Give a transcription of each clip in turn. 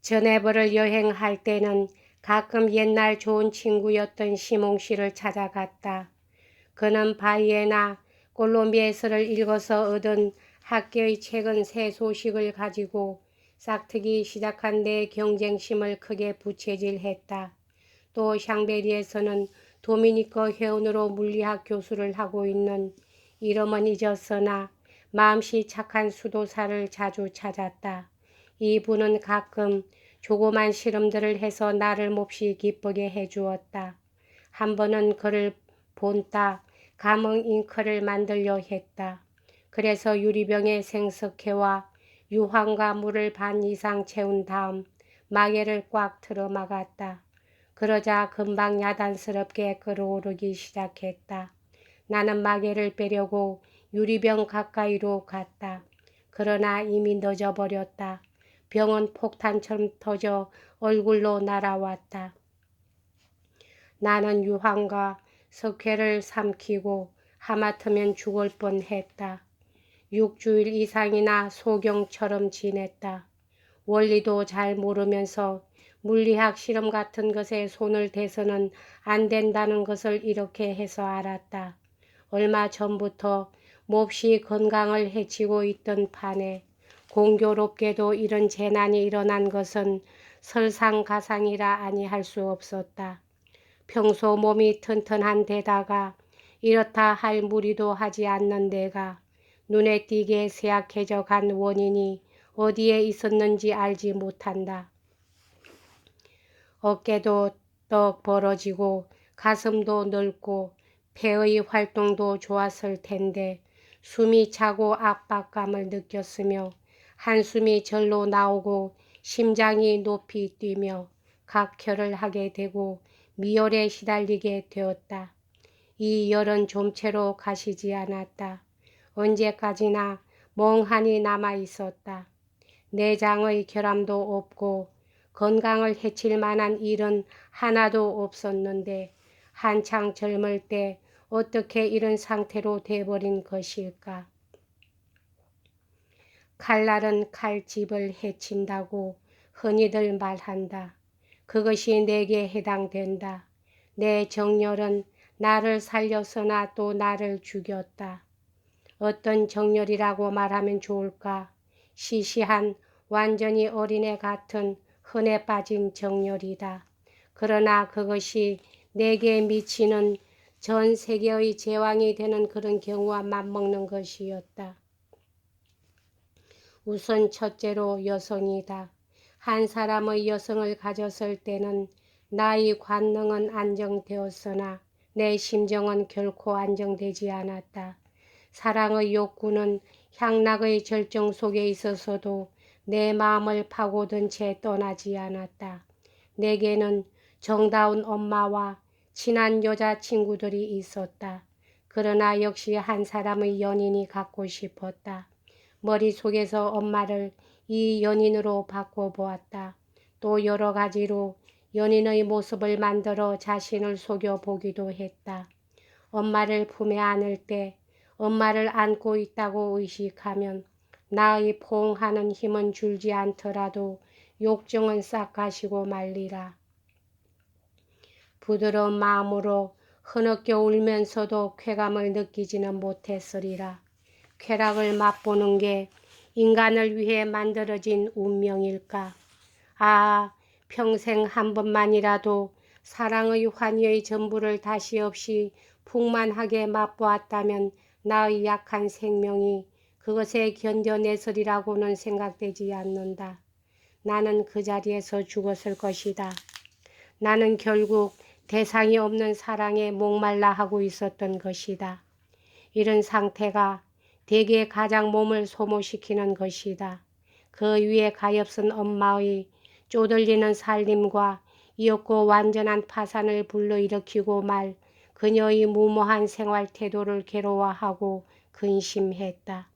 저네버를 여행할 때는 가끔 옛날 좋은 친구였던 시몽 씨를 찾아갔다. 그는 바이에나 콜롬비에서를 읽어서 얻은 학교의 최근 새 소식을 가지고 싹트기 시작한 내 경쟁심을 크게 부채질했다. 또 샹베리에서는 도미니커 회원으로 물리학 교수를 하고 있는 이름은 잊었으나 마음씨 착한 수도사를 자주 찾았다. 이분은 가끔 조그만 실험들을 해서 나를 몹시 기쁘게 해주었다. 한 번은 그를 본따 감흥 잉크를 만들려 했다. 그래서 유리병에 생석회와 유황과 물을 반 이상 채운 다음 마개를 꽉 틀어 막았다. 그러자 금방 야단스럽게 끓어오르기 시작했다. 나는 마개를 빼려고 유리병 가까이로 갔다. 그러나 이미 늦어버렸다. 병은 폭탄처럼 터져 얼굴로 날아왔다. 나는 유황과 석회를 삼키고 하마터면 죽을 뻔했다. 6주일 이상이나 소경처럼 지냈다. 원리도 잘 모르면서 물리학 실험 같은 것에 손을 대서는 안 된다는 것을 이렇게 해서 알았다. 얼마 전부터 몹시 건강을 해치고 있던 판에 공교롭게도 이런 재난이 일어난 것은 설상가상이라 아니할 수 없었다. 평소 몸이 튼튼한 데다가 이렇다 할 무리도 하지 않는 내가 눈에 띄게 쇠약해져 간 원인이 어디에 있었는지 알지 못한다. 어깨도 떡 벌어지고 가슴도 넓고 폐의 활동도 좋았을 텐데 숨이 차고 압박감을 느꼈으며 한숨이 절로 나오고 심장이 높이 뛰며 각혈을 하게 되고 미열에 시달리게 되었다. 이 열은 좀채로 가시지 않았다. 언제까지나 멍하니 남아 있었다. 내장의 결함도 없고 건강을 해칠 만한 일은 하나도 없었는데 한창 젊을 때 어떻게 이런 상태로 돼버린 것일까. 칼날은 칼집을 해친다고 흔히들 말한다. 그것이 내게 해당된다. 내 정열은 나를 살렸으나 또 나를 죽였다. 어떤 정열이라고 말하면 좋을까? 시시한 완전히 어린애 같은 흔해 빠진 정열이다. 그러나 그것이 내게 미치는 전 세계의 제왕이 되는 그런 경우와 맞먹는 것이었다. 우선 첫째로 여성이다. 한 사람의 여성을 가졌을 때는 나의 관능은 안정되었으나 내 심정은 결코 안정되지 않았다. 사랑의 욕구는 향락의 절정 속에 있어서도 내 마음을 파고든 채 떠나지 않았다. 내게는 정다운 엄마와 친한 여자친구들이 있었다. 그러나 역시 한 사람의 연인이 갖고 싶었다. 머릿속에서 엄마를 이 연인으로 바꿔보았다. 또 여러 가지로 연인의 모습을 만들어 자신을 속여보기도 했다. 엄마를 품에 안을 때 엄마를 안고 있다고 의식하면 나의 포옹하는 힘은 줄지 않더라도 욕정은 싹 가시고 말리라. 부드러운 마음으로 흐느껴 울면서도 쾌감을 느끼지는 못했으리라. 쾌락을 맛보는 게 인간을 위해 만들어진 운명일까? 아, 평생 한 번만이라도 사랑의 환희의 전부를 다시 없이 풍만하게 맛보았다면 나의 약한 생명이 그것에 견뎌내서리라고는 생각되지 않는다. 나는 그 자리에서 죽었을 것이다. 나는 결국 대상이 없는 사랑에 목말라 하고 있었던 것이다. 이런 상태가 대개 가장 몸을 소모시키는 것이다. 그 위에 가엾은 엄마의 쪼들리는 살림과 이었고 완전한 파산을 불러일으키고 말 그녀의 무모한 생활 태도를 괴로워하고 근심했다.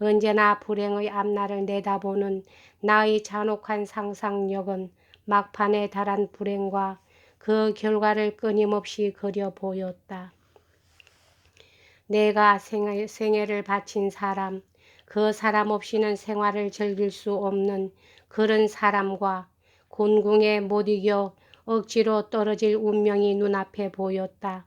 언제나 불행의 앞날을 내다보는 나의 잔혹한 상상력은 막판에 달한 불행과 그 결과를 끊임없이 그려 보였다. 내가 생애를 바친 사람, 그 사람 없이는 생활을 즐길 수 없는 그런 사람과 곤궁에 못 이겨 억지로 떨어질 운명이 눈앞에 보였다.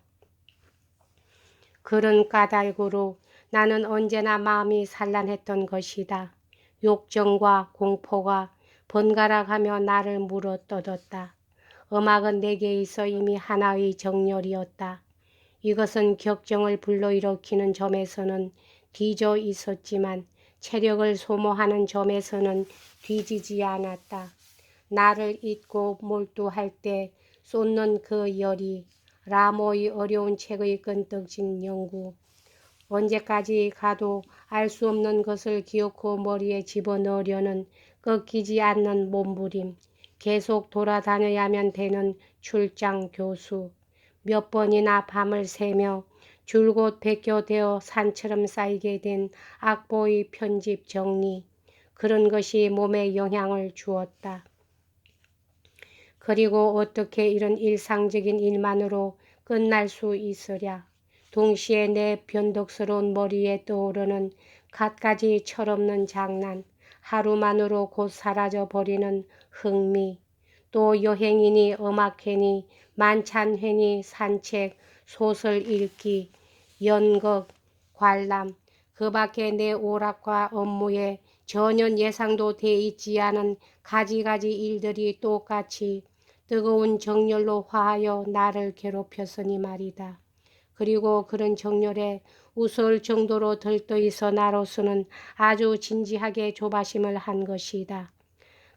그런 까닭으로 나는 언제나 마음이 산란했던 것이다. 욕정과 공포가 번갈아가며 나를 물어뜯었다. 음악은 내게 있어 이미 하나의 정열이었다. 이것은 격정을 불러일으키는 점에서는 뒤져 있었지만 체력을 소모하는 점에서는 뒤지지 않았다. 나를 잊고 몰두할 때 쏟는 그 열이 라모의 어려운 책의 끈떡진 연구. 언제까지 가도 알 수 없는 것을 기어코 머리에 집어넣으려는 꺾이지 않는 몸부림. 계속 돌아다녀야만 되는 출장 교수. 몇 번이나 밤을 새며 줄곧 베껴되어 산처럼 쌓이게 된 악보의 편집 정리. 그런 것이 몸에 영향을 주었다. 그리고 어떻게 이런 일상적인 일만으로 끝날 수 있으랴. 동시에 내 변덕스러운 머리에 떠오르는 갖가지 철없는 장난, 하루만으로 곧 사라져버리는 흥미, 또 여행이니 음악회니 만찬회니 산책, 소설 읽기, 연극, 관람, 그 밖에 내 오락과 업무에 전혀 예상도 돼 있지 않은 가지가지 일들이 똑같이 뜨거운 정열로 화하여 나를 괴롭혔으니 말이다. 그리고 그런 정열에 웃을 정도로 들떠있어 나로서는 아주 진지하게 조바심을 한 것이다.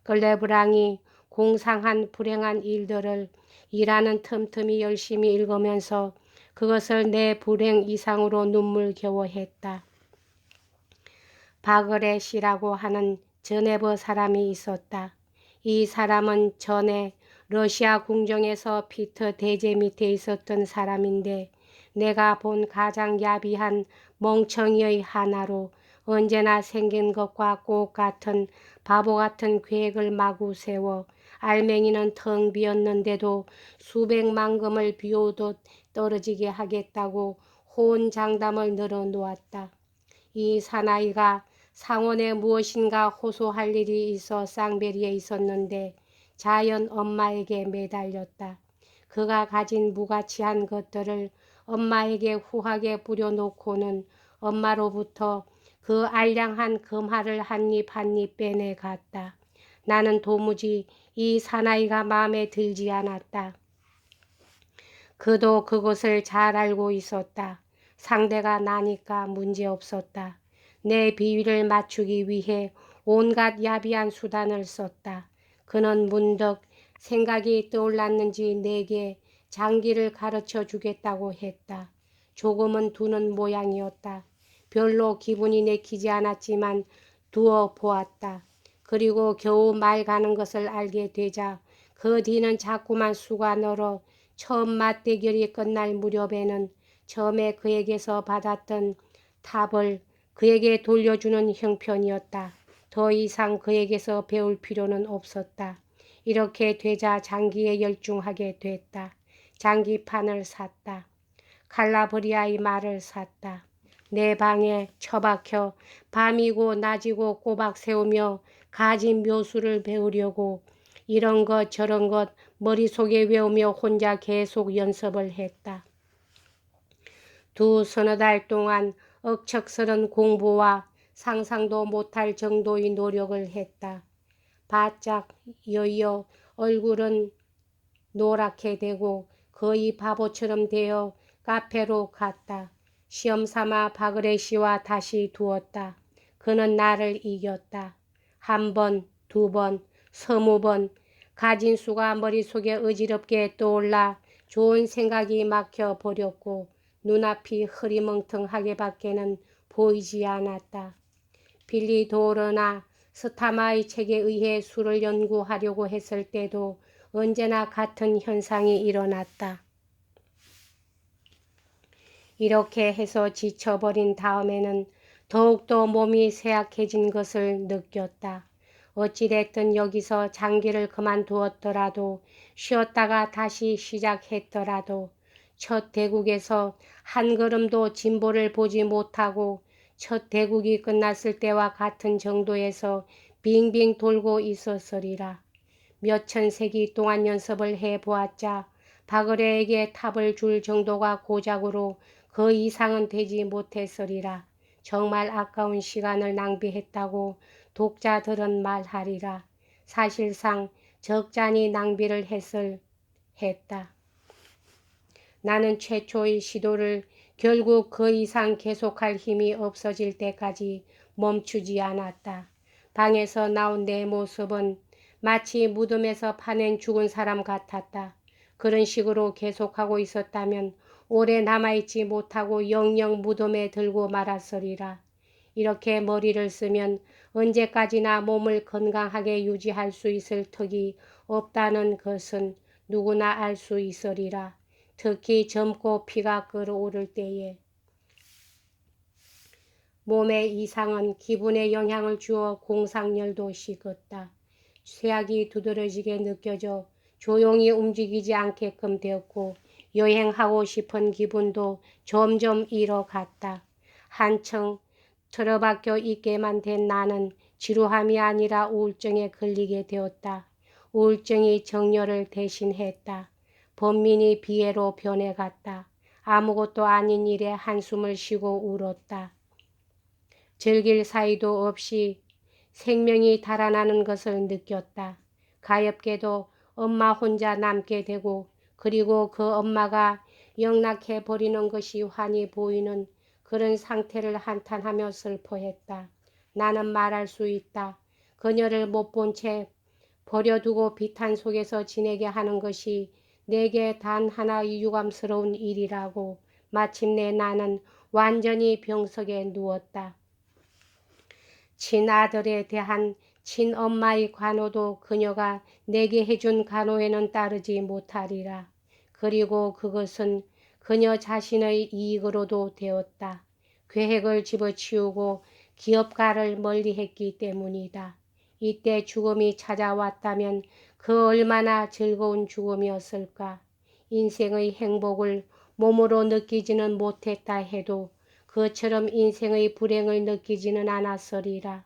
글레브랑이 공상한 불행한 일들을 일하는 틈틈이 열심히 읽으면서 그것을 내 불행 이상으로 눈물겨워했다. 바그렛이라고 하는 저네버 사람이 있었다. 이 사람은 전에 러시아 궁정에서 피터 대제 밑에 있었던 사람인데 내가 본 가장 야비한 멍청이의 하나로 언제나 생긴 것과 꼭 같은 바보 같은 계획을 마구 세워 알맹이는 텅 비었는데도 수백만 금을 비오듯 떨어지게 하겠다고 호언장담을 늘어놓았다. 이 사나이가 상원에 무엇인가 호소할 일이 있어 쌍베리에 있었는데 자연 엄마에게 매달렸다. 그가 가진 무가치한 것들을 엄마에게 후하게 뿌려놓고는 엄마로부터 그 알량한 금화를 한 입 한 입 빼내갔다. 나는 도무지 이 사나이가 마음에 들지 않았다. 그도 그것을 잘 알고 있었다. 상대가 나니까 문제없었다. 내 비위를 맞추기 위해 온갖 야비한 수단을 썼다. 그는 문득 생각이 떠올랐는지 내게 장기를 가르쳐 주겠다고 했다. 조금은 두는 모양이었다. 별로 기분이 내키지 않았지만 두어 보았다. 그리고 겨우 말 가는 것을 알게 되자 그 뒤는 자꾸만 수가 늘어 처음 맞대결이 끝날 무렵에는 처음에 그에게서 받았던 탑을 그에게 돌려주는 형편이었다. 더 이상 그에게서 배울 필요는 없었다. 이렇게 되자 장기에 열중하게 됐다. 장기판을 샀다. 칼라브리아의 말을 샀다. 내 방에 처박혀 밤이고 낮이고 꼬박 세우며 가진 묘수를 배우려고 이런 것 저런 것 머릿속에 외우며 혼자 계속 연습을 했다. 서너 달 동안 억척스런 공부와 상상도 못할 정도의 노력을 했다. 바짝 여여 얼굴은 노랗게 되고 거의 바보처럼 되어 카페로 갔다. 시험삼아 바그레시와 다시 두었다. 그는 나를 이겼다. 한 번, 두 번, 20번 가진 수가 머릿속에 어지럽게 떠올라 좋은 생각이 막혀버렸고 눈앞이 흐리멍텅하게 밖에는 보이지 않았다. 빌리 도어나 스타마의 책에 의해 수를 연구하려고 했을 때도 언제나 같은 현상이 일어났다. 이렇게 해서 지쳐버린 다음에는 더욱더 몸이 쇠약해진 것을 느꼈다. 어찌됐든 여기서 장기를 그만두었더라도 쉬었다가 다시 시작했더라도 첫 대국에서 한 걸음도 진보를 보지 못하고 첫 대국이 끝났을 때와 같은 정도에서 빙빙 돌고 있었으리라. 몇천 세기 동안 연습을 해보았자 박을혜에게 탑을 줄 정도가 고작으로 그 이상은 되지 못했으리라. 정말 아까운 시간을 낭비했다고 독자들은 말하리라. 사실상 적잖이 낭비를 했다. 나는 최초의 시도를 결국 그 이상 계속할 힘이 없어질 때까지 멈추지 않았다. 방에서 나온 내 모습은 마치 무덤에서 파낸 죽은 사람 같았다. 그런 식으로 계속하고 있었다면 오래 남아있지 못하고 영영 무덤에 들고 말았으리라. 이렇게 머리를 쓰면 언제까지나 몸을 건강하게 유지할 수 있을 턱이 없다는 것은 누구나 알 수 있으리라. 특히 젊고 피가 끓어오를 때에. 몸의 이상은 기분에 영향을 주어 공상열도 식었다. 쇠약이 두드러지게 느껴져 조용히 움직이지 않게끔 되었고 여행하고 싶은 기분도 점점 잃어갔다. 한층 틀어박혀 있게만 된 나는 지루함이 아니라 우울증에 걸리게 되었다. 우울증이 정열을 대신했다. 번민이 비애로 변해갔다. 아무것도 아닌 일에 한숨을 쉬고 울었다. 즐길 사이도 없이 생명이 달아나는 것을 느꼈다. 가엾게도 엄마 혼자 남게 되고 그리고 그 엄마가 영락해 버리는 것이 환히 보이는 그런 상태를 한탄하며 슬퍼했다. 나는 말할 수 있다. 그녀를 못 본 채 버려두고 비탄 속에서 지내게 하는 것이 내게 단 하나의 유감스러운 일이라고. 마침내 나는 완전히 병석에 누웠다. 친아들에 대한 친엄마의 간호도 그녀가 내게 해준 간호에는 따르지 못하리라. 그리고 그것은 그녀 자신의 이익으로도 되었다. 계획을 집어치우고 기업가를 멀리했기 때문이다. 이때 죽음이 찾아왔다면 그 얼마나 즐거운 죽음이었을까. 인생의 행복을 몸으로 느끼지는 못했다 해도 그처럼 인생의 불행을 느끼지는 않았으리라.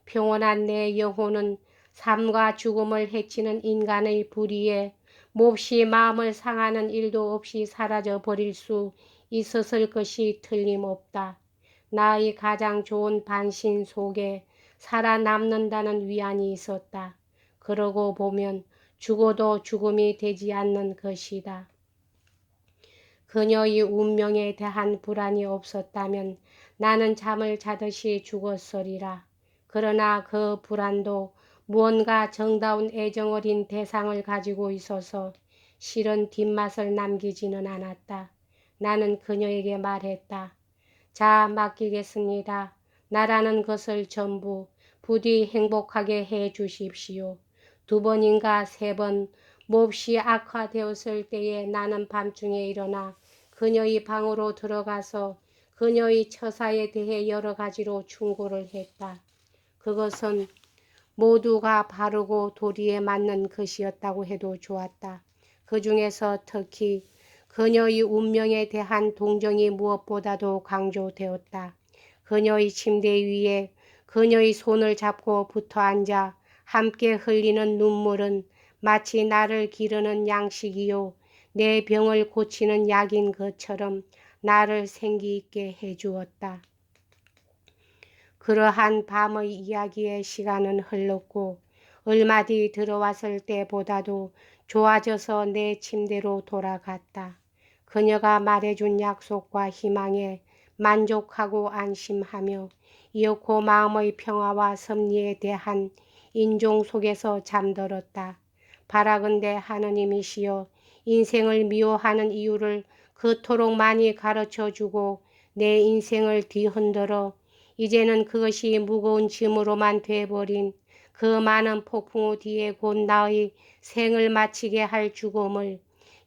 평온한 내 영혼은 삶과 죽음을 해치는 인간의 불의에 몹시 마음을 상하는 일도 없이 사라져 버릴 수 있었을 것이 틀림없다. 나의 가장 좋은 반신 속에 살아남는다는 위안이 있었다. 그러고 보면 죽어도 죽음이 되지 않는 것이다. 그녀의 운명에 대한 불안이 없었다면 나는 잠을 자듯이 죽었으리라. 그러나 그 불안도 무언가 정다운 애정 어린 대상을 가지고 있어서 실은 뒷맛을 남기지는 않았다. 나는 그녀에게 말했다. 자, 맡기겠습니다. 나라는 것을 전부 부디 행복하게 해 주십시오. 2번인가 3번 몹시 악화되었을 때에 나는 밤중에 일어나 그녀의 방으로 들어가서 그녀의 처사에 대해 여러 가지로 충고를 했다. 그것은 모두가 바르고 도리에 맞는 것이었다고 해도 좋았다. 그 중에서 특히 그녀의 운명에 대한 동정이 무엇보다도 강조되었다. 그녀의 침대 위에 그녀의 손을 잡고 붙어 앉아 함께 흘리는 눈물은 마치 나를 기르는 양식이요 내 병을 고치는 약인 것처럼 나를 생기 있게 해주었다. 그러한 밤의 이야기의 시간은 흘렀고 얼마 뒤 들어왔을 때보다도 좋아져서 내 침대로 돌아갔다. 그녀가 말해준 약속과 희망에 만족하고 안심하며 이윽고 마음의 평화와 섭리에 대한 인종 속에서 잠들었다. 바라건대 하느님이시여 인생을 미워하는 이유를 그토록 많이 가르쳐주고 내 인생을 뒤흔들어 이제는 그것이 무거운 짐으로만 돼버린 그 많은 폭풍우 뒤에 곧 나의 생을 마치게 할 죽음을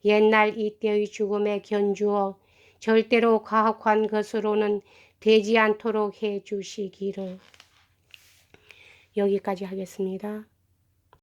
옛날 이때의 죽음에 견주어 절대로 가혹한 것으로는 되지 않도록 해 주시기를. 여기까지 하겠습니다.